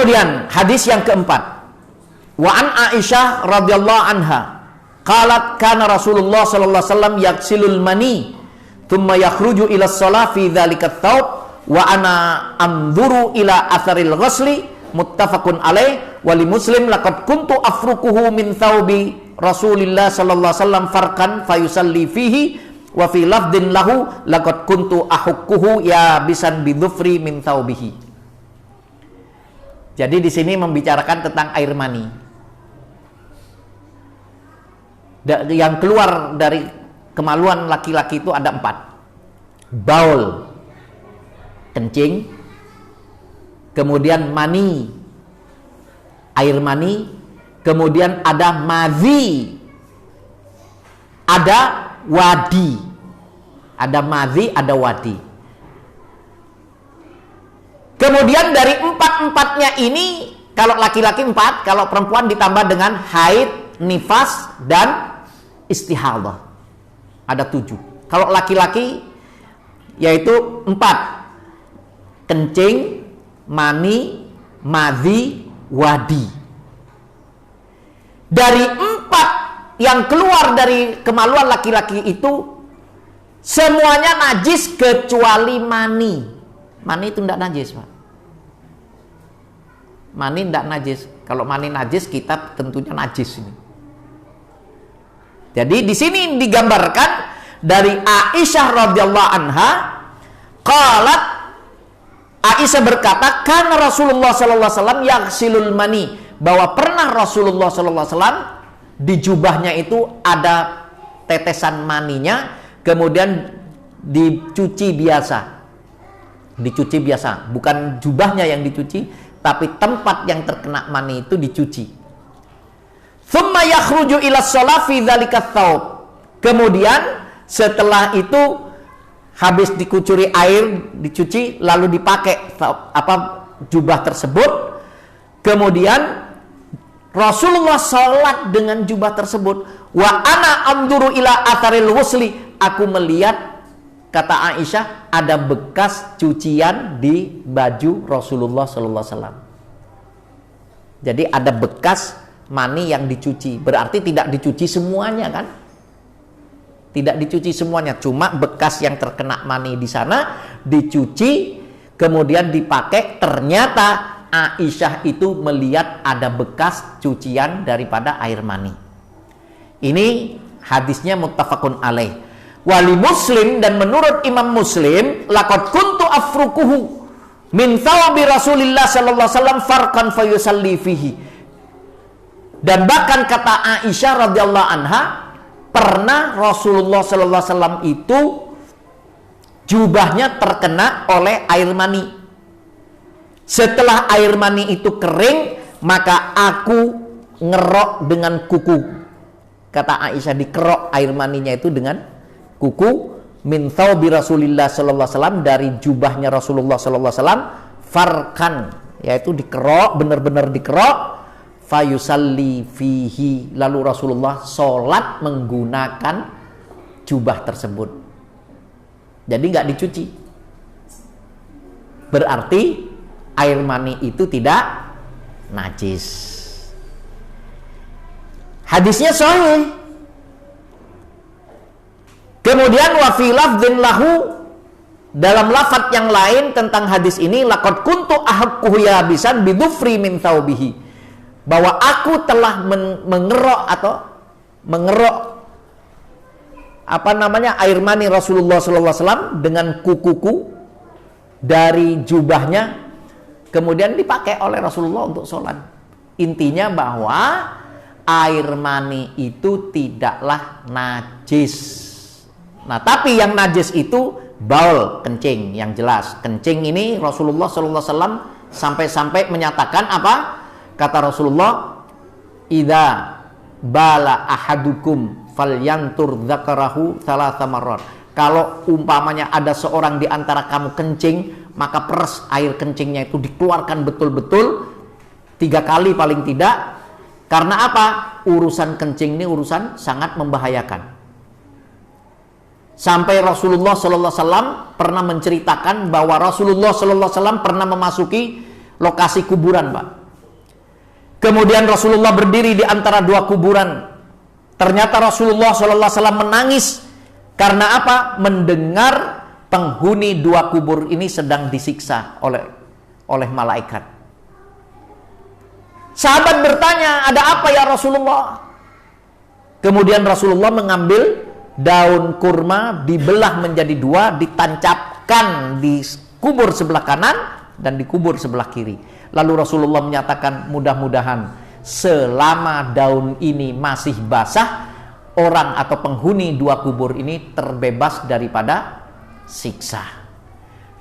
Kemudian hadis yang keempat, wa an Aisyah radhiyallahu anha qalat kana Rasulullah sallallahu alaihi wasallam yaksilul mani thumma yakhruju ila shalah fi dzalika thawb wa ana amdhuru ila atharil ghusli muttafaqun alaih wa li Muslim laqad kuntu afrukuhu min thawbi Rasulillah sallallahu alaihi wasallam farkan fayusalli fihi wa fi lafdin lahu laqad kuntu ahukkuhu ya bisan bidhufri min thawbihi. Jadi di sini membicarakan tentang air mani yang keluar dari kemaluan laki-laki itu ada 4. Baul, kencing, kemudian mani, air mani, kemudian ada madhi, ada wadi, ada madhi, ada wadi. Kemudian dari 4-4-nya ini, kalau laki-laki 4, kalau perempuan ditambah dengan haid, nifas, dan istihadah, ada 7. Kalau laki-laki yaitu 4, kencing, mani, madhi, wadi. Dari 4 yang keluar dari kemaluan laki-laki itu semuanya najis kecuali mani. Mani itu tidak najis, Pak. Mani tidak najis. Kalau mani najis, kita tentunya najis ini. Jadi di sini digambarkan dari Aisyah radhiyallahu anha, qalat, Aisyah berkata, kana Rasulullah sallallahu alaihi wasallam yaghsilul mani, bahwa pernah Rasulullah sallallahu alaihi wasallam di jubahnya itu ada tetesan maninya, kemudian dicuci biasa. Dicuci biasa, bukan jubahnya yang dicuci, tapi tempat yang terkena mani itu dicuci. Thumma yakhruju ila shalah fi dzalika thawb. Kemudian setelah itu habis dikucuri air, dicuci, lalu dipakai jubah tersebut. Kemudian Rasulullah sholat dengan jubah tersebut. Wa ana amduru ila atharil ghusli. Aku melihat, kata Aisyah, ada bekas cucian di baju Rasulullah sallallahu alaihi wasallam. Jadi ada bekas mani yang dicuci. Berarti tidak dicuci semuanya, kan? Tidak dicuci semuanya, cuma bekas yang terkena mani di sana dicuci, kemudian dipakai. Ternyata Aisyah itu melihat ada bekas cucian daripada air mani. Ini hadisnya muttafaqun alaih. Wali Muslim, dan menurut Imam Muslim, laqad kuntu afrukuhu min thawbi Rasulillah sallallahu alaihi wasallam farqan fayusalli fihi. Dan bahkan kata Aisyah radhiyallahu anha, pernah Rasulullah sallallahu alaihi wasallam itu jubahnya terkena oleh air mani. Setelah air mani itu kering, maka aku ngerok dengan kuku. Kata Aisyah, dikerok air maninya itu dengan kuku. Min thawbi Rasulillah sallallahu alaihi wasallam, dari jubahnya Rasulullah sallallahu alaihi wasallam, farkan, yaitu dikerok, benar-benar dikerok. Fayusalli fihi, lalu Rasulullah sholat menggunakan jubah tersebut. Jadi nggak dicuci. Berarti air mani itu tidak najis. Hadisnya sahih. Kemudian wa fi lafdzin lahu, dalam lafadz yang lain tentang hadis ini, laqad kuntu ahaqquhu yabisan bidufri min thawbihi, bahwa aku telah mengerok air mani Rasulullah sallallahu alaihi wasallam dengan kukuku dari jubahnya, kemudian dipakai oleh Rasulullah untuk sholat. Intinya bahwa air mani itu tidaklah najis. Nah, tapi yang najis itu baul, kencing, yang jelas. Kencing ini Rasulullah sallallahu alaihi wasallam sampai-sampai menyatakan apa? Kata Rasulullah, idza bala ahadukum falyantur dzakarahu thalatha marrat. Kalau umpamanya ada seorang di antara kamu kencing, maka peres air kencingnya itu dikeluarkan betul-betul 3 kali paling tidak. Karena apa? Urusan kencing ini urusan sangat membahayakan. Sampai Rasulullah sallallahu alaihi wasallam pernah menceritakan bahwa Rasulullah sallallahu alaihi wasallam pernah memasuki lokasi kuburan, Pak. Kemudian Rasulullah berdiri di antara dua kuburan. Ternyata Rasulullah SAW menangis karena apa? Mendengar penghuni dua kubur ini sedang disiksa oleh malaikat. Sahabat bertanya, ada apa ya Rasulullah? Kemudian Rasulullah mengambil daun kurma, dibelah menjadi dua, ditancapkan di kubur sebelah kanan dan di kubur sebelah kiri. Lalu Rasulullah menyatakan, mudah-mudahan selama daun ini masih basah, orang atau penghuni dua kubur ini terbebas daripada siksa.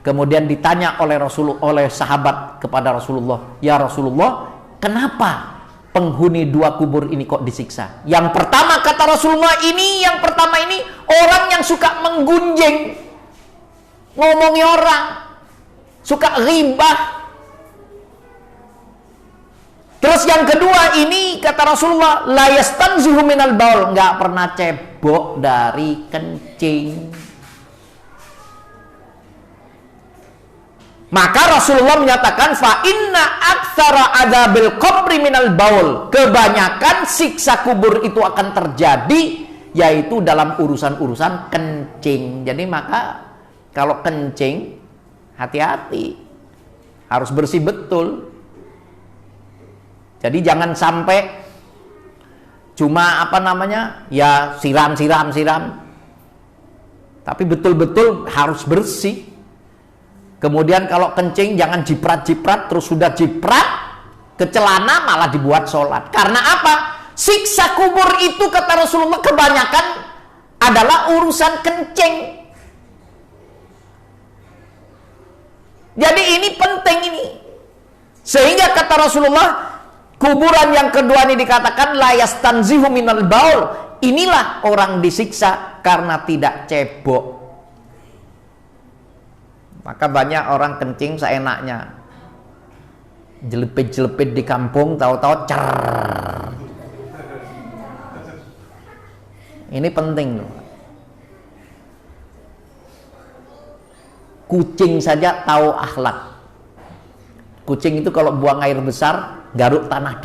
Kemudian ditanya oleh sahabat kepada Rasulullah, ya Rasulullah, kenapa penghuni dua kubur ini kok disiksa? Yang pertama kata Rasulullah, yang pertama ini orang yang suka menggunjing, ngomongi orang, suka ghibah. Terus yang kedua ini kata Rasulullah, la yastanzihu minal baul, nggak pernah cebok dari kencing. Maka Rasulullah menyatakan, fa inna aktsara adzabil qabri minal baul, kebanyakan siksa kubur itu akan terjadi yaitu dalam urusan-urusan kencing. Jadi maka kalau kencing hati-hati, harus bersih betul. Jadi jangan sampai cuma ya siram. Tapi betul-betul harus bersih. Kemudian kalau kencing jangan jiprat-jiprat, terus sudah jiprat ke celana malah dibuat sholat. Karena apa? Siksa kubur itu kata Rasulullah kebanyakan adalah urusan kencing. Jadi ini penting ini. Sehingga kata Rasulullah, kuburan yang kedua ini dikatakan la yastanzihu minal baul. Inilah orang disiksa karena tidak cebok. Maka banyak orang kencing seenaknya, jelepit-jelepit di kampung, tahu-tahu cer. Ini penting loh. Kucing saja tahu akhlak. Kucing itu kalau buang air besar, garuk tanah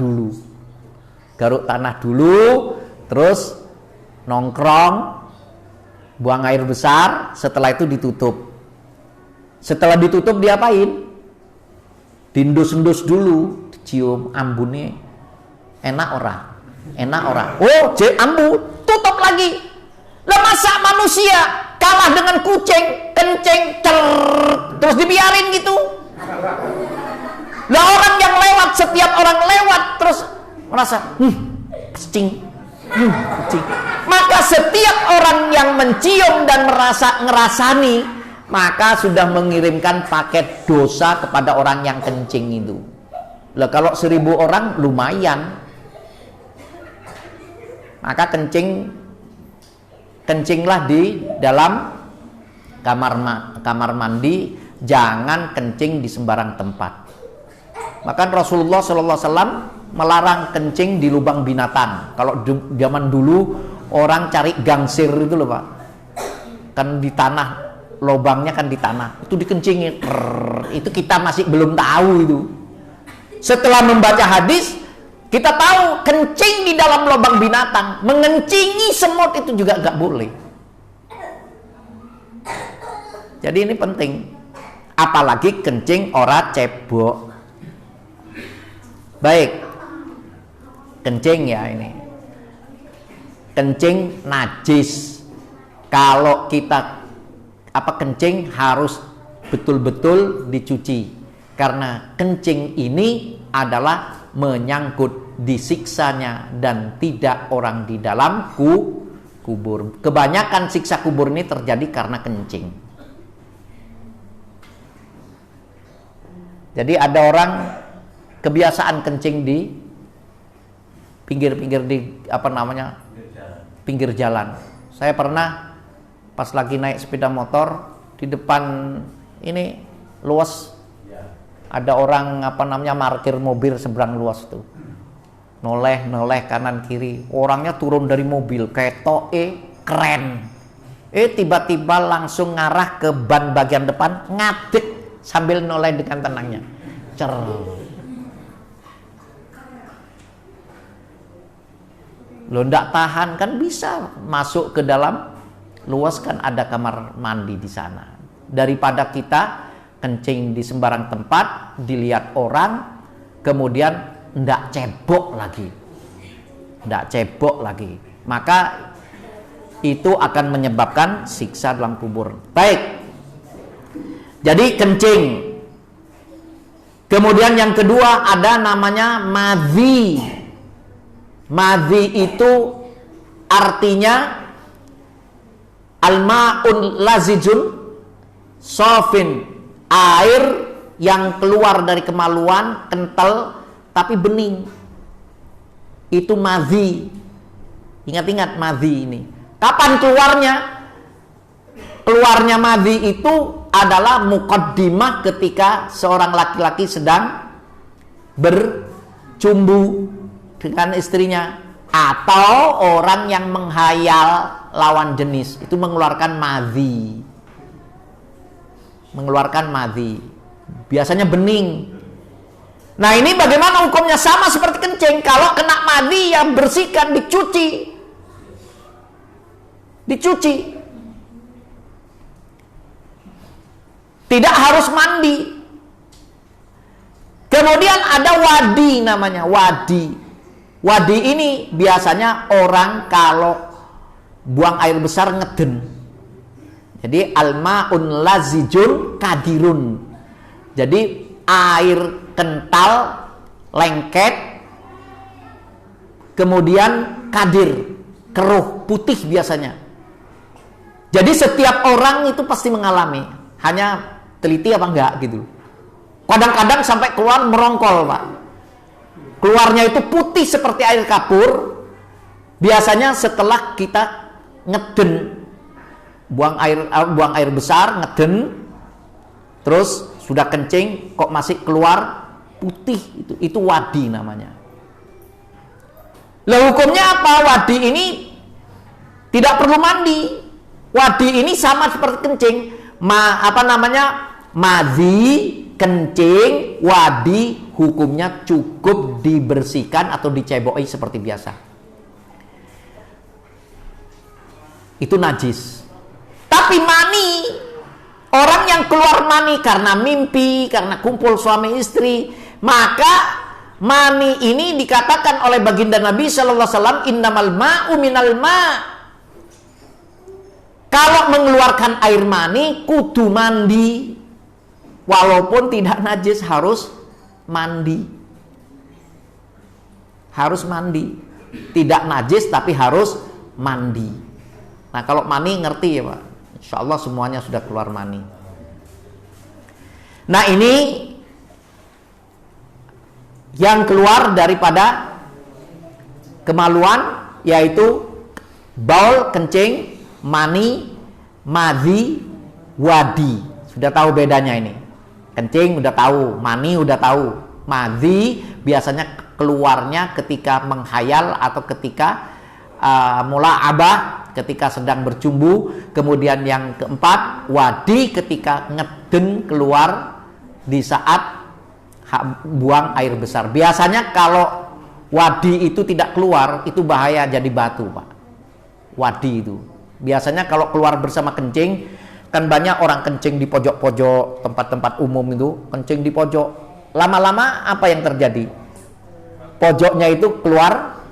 dulu, terus nongkrong, buang air besar, setelah itu ditutup. Setelah ditutup diapain? Dindus-endus dulu, cium ambunnya. Enak ora? Oh, ambu, tutup lagi. Lah masa manusia kalah dengan kucing, kencing, terus dibiarin gitu? Lah orang yang lewat, setiap orang lewat terus merasa kucing. Maka setiap orang yang mencium dan ngerasani, maka sudah mengirimkan paket dosa kepada orang yang kencing itu. Lah kalau 1000 orang lumayan. Maka kencinglah di dalam kamar mandi, jangan kencing di sembarang tempat. Bahkan Rasulullah SAW melarang kencing di lubang binatang. Kalau zaman dulu orang cari gangsir itu loh Pak, kan di tanah, lubangnya kan di tanah, itu dikencingin. Itu kita masih belum tahu itu. Setelah membaca hadis, kita tahu kencing di dalam lubang binatang, mengencingi semut itu juga gak boleh. Jadi ini penting. Apalagi kencing ora cebok. Baik, kencing ya ini. Kencing najis. Kalau kita kencing harus betul-betul dicuci. Karena kencing ini adalah menyangkut disiksanya dan tidak orang di dalam kubur. Kebanyakan siksa kubur ini terjadi karena kencing. Jadi ada orang kebiasaan kencing di pinggir-pinggir pinggir jalan. Saya pernah pas lagi naik sepeda motor, di depan ini luas, ada orang parkir mobil seberang luas tuh, noleh kanan kiri, orangnya turun dari mobil ketoke keren, tiba-tiba langsung ngarah ke ban bagian depan, ngadek sambil noleh dengan tenangnya. encer. Lo ndak tahan kan bisa masuk ke dalam, luas kan ada kamar mandi di sana. Daripada kita kencing di sembarang tempat, dilihat orang, kemudian ndak cebok lagi. Maka itu akan menyebabkan siksa dalam kubur. Baik. Jadi kencing. Kemudian yang kedua ada namanya madhi. Madhi itu artinya al-ma'un lazijun sofin, air yang keluar dari kemaluan kental tapi bening. Itu madhi. Ingat-ingat madhi ini. Kapan keluarnya? Keluarnya madhi itu adalah muqaddimah ketika seorang laki-laki sedang bercumbu dengan istrinya, atau orang yang menghayal lawan jenis itu mengeluarkan madhi. Biasanya bening. Nah, ini bagaimana hukumnya? Sama seperti kencing. Kalau kena madhi ya bersihkan, dicuci. Tidak harus mandi. Kemudian ada wadi namanya, wadi. Wadi ini biasanya orang kalau buang air besar ngeden. Jadi al-ma'un lazijun kadirun. Jadi air kental, lengket, kemudian kadir, keruh, putih biasanya. Jadi setiap orang itu pasti mengalami. Hanya teliti apa enggak gitu. Kadang-kadang sampai keluar merongkol, Pak. Keluarnya itu putih seperti air kapur. Biasanya setelah kita ngeden, buang air besar, ngeden, terus sudah kencing kok masih keluar putih, itu wadi namanya. Lah hukumnya apa? Wadi ini tidak perlu mandi. Wadi ini sama seperti kencing. Madhi, kencing, wadi, hukumnya cukup dibersihkan atau diceboi seperti biasa. Itu najis. Tapi mani, orang yang keluar mani karena mimpi, karena kumpul suami istri, maka mani ini dikatakan oleh baginda Nabi sallallahu alaihi wasallam, innamal ma'u minal ma'. Kalau mengeluarkan air mani kudu mandi. Walaupun tidak najis harus mandi. Harus mandi. Tidak najis tapi harus mandi. Nah, kalau mani ngerti ya, Pak. Insya Allah semuanya sudah keluar mani. Nah, ini yang keluar daripada kemaluan, yaitu baul, kencing, mani, madhi, wadi. Sudah tahu bedanya ini? Kencing udah tahu, mani udah tahu. Madhi biasanya keluarnya ketika menghayal atau ketika mula'abah, ketika sedang bercumbu. Kemudian yang keempat, wadi, ketika ngeden keluar di saat buang air besar. Biasanya kalau wadi itu tidak keluar, itu bahaya jadi batu, Pak. Wadi itu biasanya kalau keluar bersama kencing, kan banyak orang kencing di pojok-pojok tempat-tempat umum itu, kencing di pojok. Lama-lama apa yang terjadi? Pojoknya itu keluar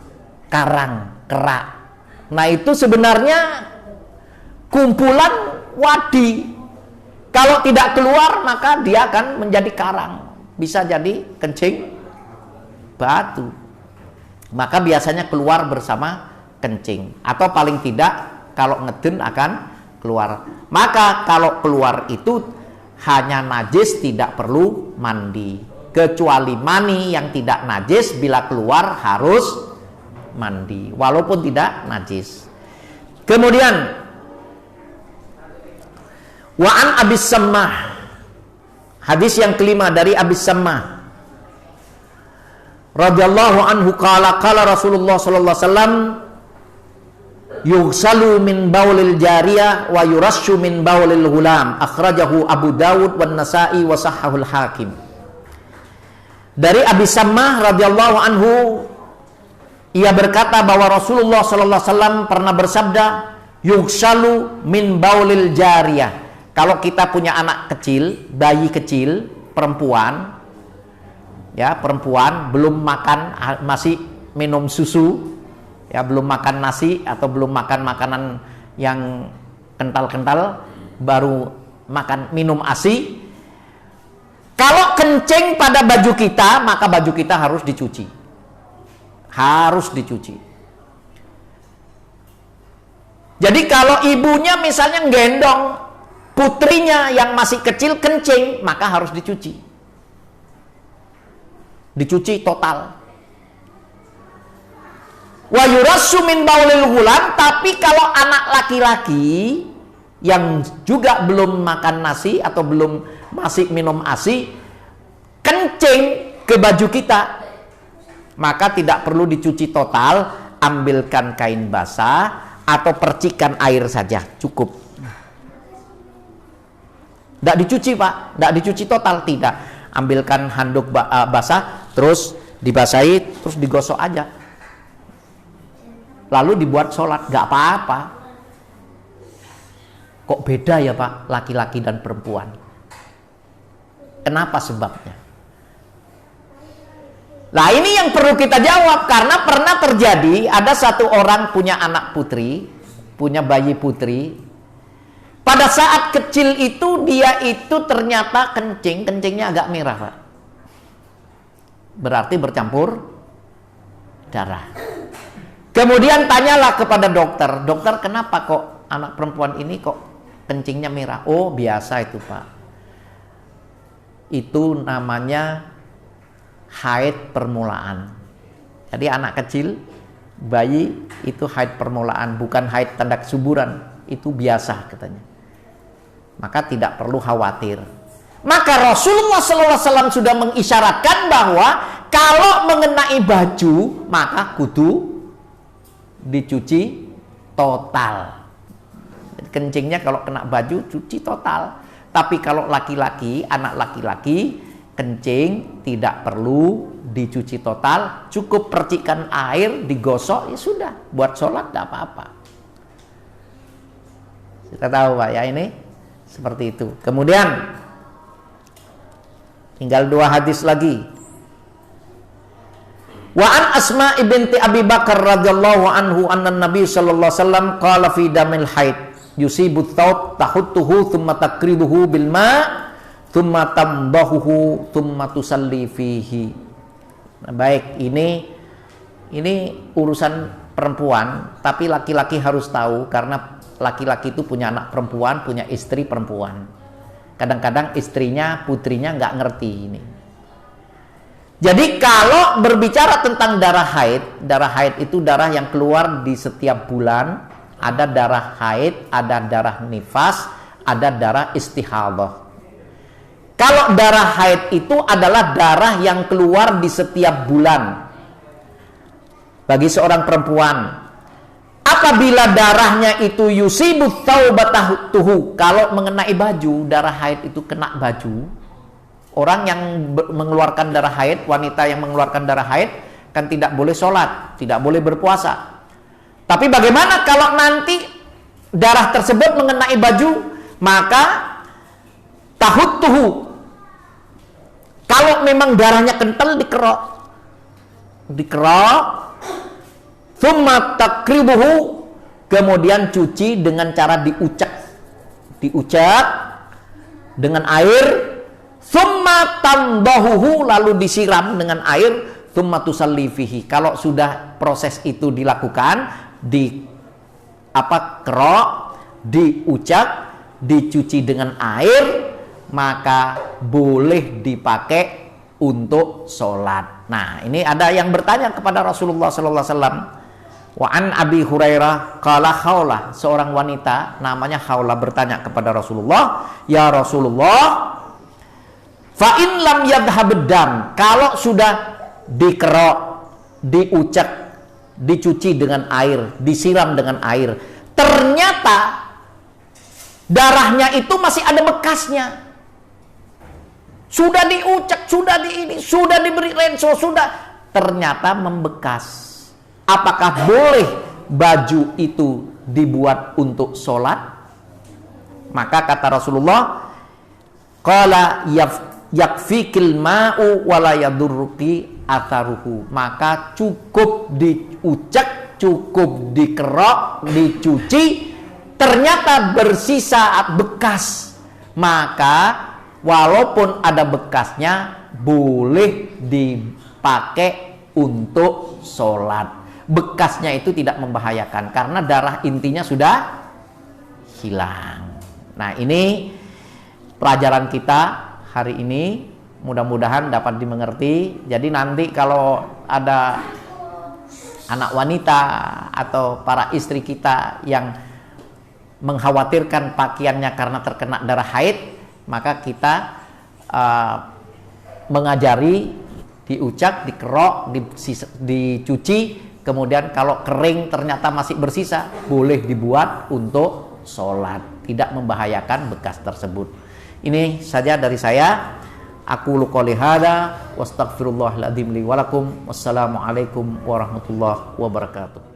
karang, kerak. Nah, itu sebenarnya kumpulan wadi. Kalau tidak keluar maka dia akan menjadi karang. Bisa jadi kencing batu. Maka biasanya keluar bersama kencing. Atau paling tidak kalau ngeden akan keluar. Maka kalau keluar itu hanya najis, tidak perlu mandi. Kecuali mani yang tidak najis, bila keluar harus mandi walaupun tidak najis. Kemudian wa an Abis Sammah, hadis yang kelima dari Abis Sammah radhiyallahu anhu, qala Rasulullah sallallahu alaihi wasallam, yughsalu min baulil jariyah wa yurashu min baulil ghulam, akhrajahu Abu Dawud wan Nasa'i wa sahhahul Hakim. Dari Abi Sammah radhiyallahu anhu, ia berkata bahwa Rasulullah sallallahu alaihi wasallam pernah bersabda, yughsalu min baulil jariyah. Kalau kita punya anak kecil, bayi kecil, perempuan, ya perempuan belum makan, masih minum susu, ya belum makan nasi atau belum makan makanan yang kental-kental, baru makan minum ASI. Kalau kencing pada baju kita, maka baju kita harus dicuci. Harus dicuci. Jadi kalau ibunya misalnya gendong putrinya yang masih kecil kencing, maka harus dicuci. Dicuci total. Wa yurassu min baulil ghulam, tapi kalau anak laki-laki yang juga belum makan nasi atau belum masih minum ASI kencing ke baju kita, maka tidak perlu dicuci total, ambilkan kain basah atau percikan air saja cukup. Tidak dicuci Pak, tidak dicuci total, tidak. Ambilkan handuk basah, terus dibasahi, terus digosok aja, lalu dibuat sholat, gak apa-apa. Kok beda ya Pak, laki-laki dan perempuan? Kenapa sebabnya? Nah ini yang perlu kita jawab, karena pernah terjadi ada satu orang punya anak putri, punya bayi putri. Pada saat kecil itu dia itu ternyata kencingnya agak merah Pak. Berarti bercampur darah. Kemudian tanyalah kepada dokter, dokter kenapa kok anak perempuan ini kok kencingnya merah? Oh biasa itu Pak, itu namanya haid permulaan. Jadi anak kecil, bayi itu haid permulaan, bukan haid tanda kesuburan, itu biasa katanya. Maka tidak perlu khawatir. Maka Rasulullah SAW sudah mengisyaratkan bahwa kalau mengenai baju maka kudu dicuci total. Kencingnya kalau kena baju cuci total. Tapi kalau laki-laki, anak laki-laki kencing tidak perlu dicuci total, cukup percikan air, digosok, ya sudah, buat sholat tidak apa-apa. Kita tahu Pak ya, ini seperti itu. Kemudian tinggal 2 hadis lagi. Wa an Asma binti Abi Bakar radhiyallahu anhu anna Nabi sallallahu alaihi wasallam qala fi damil haid yusibu thawb tahuttuhu thumma takriduhu bil ma' thumma tambahuhu thumma tusalli fihi. Nah, baik, ini urusan perempuan, tapi laki-laki harus tahu karena laki-laki itu punya anak perempuan, punya istri perempuan. Kadang-kadang istrinya, putrinya nggak ngerti ini. Jadi kalau berbicara tentang darah haid itu darah yang keluar di setiap bulan. Ada darah haid, ada darah nifas, ada darah istihadah. Kalau darah haid itu adalah darah yang keluar di setiap bulan bagi seorang perempuan. Apabila darahnya itu yusibut taubatuhu, kalau mengenai baju, darah haid itu kena baju. Orang yang mengeluarkan darah haid, wanita yang mengeluarkan darah haid kan tidak boleh sholat, tidak boleh berpuasa. Tapi bagaimana kalau nanti darah tersebut mengenai baju? Maka tahuttuhu, kalau memang darahnya kental, dikerok, thumma takribuhu, kemudian cuci dengan cara diucek dengan air, thumma tambahuhu, lalu disiram dengan air, thumma tusalli fihi. Kalau sudah proses itu dilakukan, kerok, diucek, dicuci dengan air, maka boleh dipakai untuk sholat. Nah, ini ada yang bertanya kepada Rasulullah sallallahu alaihi wasallam. Wa an Abi Hurairah qala Khawlah, seorang wanita namanya Khawlah bertanya kepada Rasulullah, "Ya Rasulullah, fa in lam yadhhab dam," kalau sudah dikerok, diucek, dicuci dengan air, disiram dengan air, ternyata darahnya itu masih ada bekasnya. sudah diucek, sudah di ini, sudah diberi lenso, sudah ternyata membekas. Apakah boleh baju itu dibuat untuk sholat? Maka kata Rasulullah, qala yakfikil ma'u wala yadurruki atharuhu. Maka cukup diucek, cukup dikerok, dicuci, ternyata bersisa bekas. Maka walaupun ada bekasnya, boleh dipakai untuk sholat. Bekasnya itu tidak membahayakan karena darah intinya sudah hilang. Nah, ini pelajaran kita hari ini, mudah-mudahan dapat dimengerti. Jadi nanti kalau ada anak wanita atau para istri kita yang mengkhawatirkan pakaiannya karena terkena darah haid, maka kita mengajari diucak, dikerok, dicuci. Kemudian kalau kering ternyata masih bersisa, boleh dibuat untuk sholat, tidak membahayakan bekas tersebut. Ini saja dari saya. Aku qouli hadza wastaghfirullahal adzim li wa lakum. Wassalamualaikum warahmatullahi wabarakatuh.